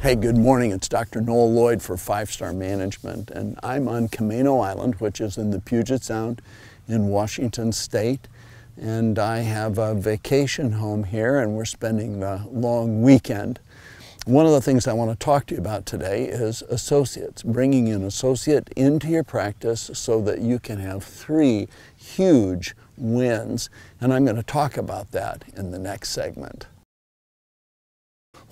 Hey, good morning. It's Dr. Noel Lloyd for 5-Star Management, and I'm on Camano Island, which is in the Puget Sound in Washington State. And I have a vacation home here, and we're spending the long weekend. One of the things I want to talk to you about today is associates, bringing an associate into your practice so that you can have 3 huge wins. And I'm going to talk about that in the next segment.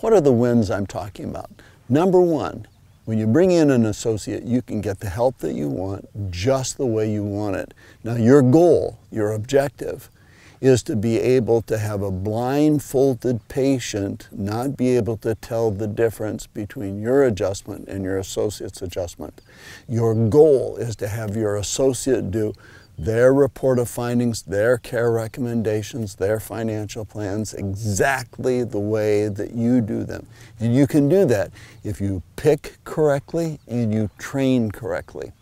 What are the wins I'm talking about? Number 1, when you bring in an associate, you can get the help that you want just the way you want it. Now, your goal, your objective, is to be able to have a blindfolded patient not be able to tell the difference between your adjustment and your associate's adjustment. Your goal is to have your associate do their report of findings, their care recommendations, their financial plans exactly the way that you do them. And you can do that if you pick correctly and you train correctly.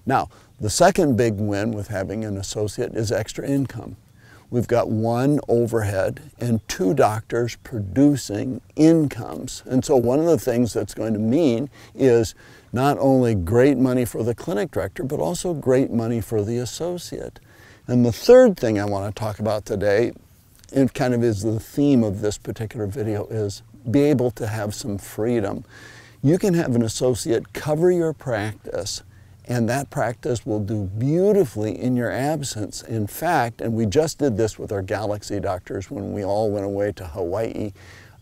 Now, the second big win with having an associate is extra income. We've got 1 overhead and 2 doctors producing incomes. And so one of the things that's going to mean is not only great money for the clinic director, but also great money for the associate. And the third thing I want to talk about today, and kind of is the theme of this particular video, is be able to have some freedom. You can have an associate cover your practice, and that practice will do beautifully in your absence. In fact, and we just did this with our Galaxy doctors when we all went away to Hawaii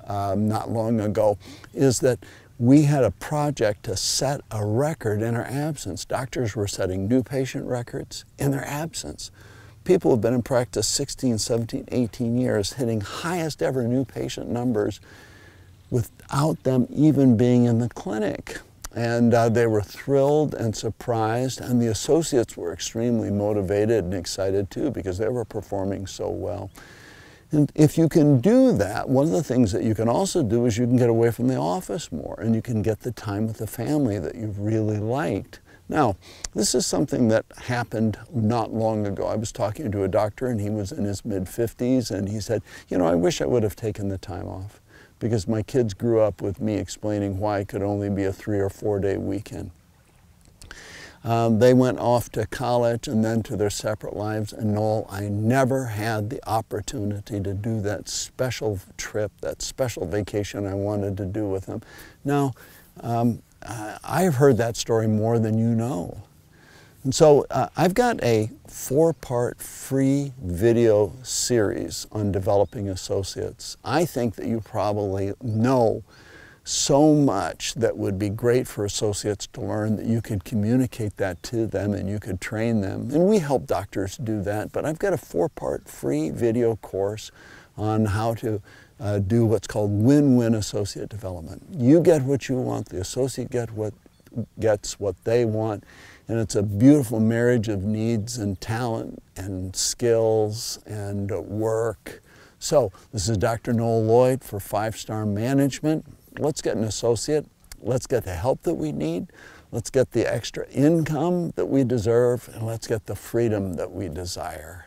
not long ago, is that we had a project to set a record in our absence. Doctors were setting new patient records in their absence. People have been in practice 16, 17, 18 years, hitting highest ever new patient numbers without them even being in the clinic. And they were thrilled and surprised, and the associates were extremely motivated and excited too because they were performing so well. And if you can do that, one of the things that you can also do is you can get away from the office more, and you can get the time with the family that you've really liked. Now, this is something that happened not long ago. I was talking to a doctor, and he was in his mid-50s, and he said, you know, I wish I would have taken the time off, because my kids grew up with me explaining why it could only be a 3 or 4 day weekend. They went off to college and then to their separate lives, and Noel, I never had the opportunity to do that special trip, that special vacation I wanted to do with them. Now, I've heard that story more than you know. And so I've got a 4-part free video series on developing associates. I think that you probably know so much that would be great for associates to learn, that you could communicate that to them and you could train them. And we help doctors do that, but I've got a 4-part free video course on how to do what's called win-win associate development. You get what you want, the associate gets what they want, and it's a beautiful marriage of needs and talent and skills and work. So this is Dr. Noel Lloyd for 5-Star Management. Let's get an associate. Let's get the help that we need. Let's get the extra income that we deserve, and let's get the freedom that we desire.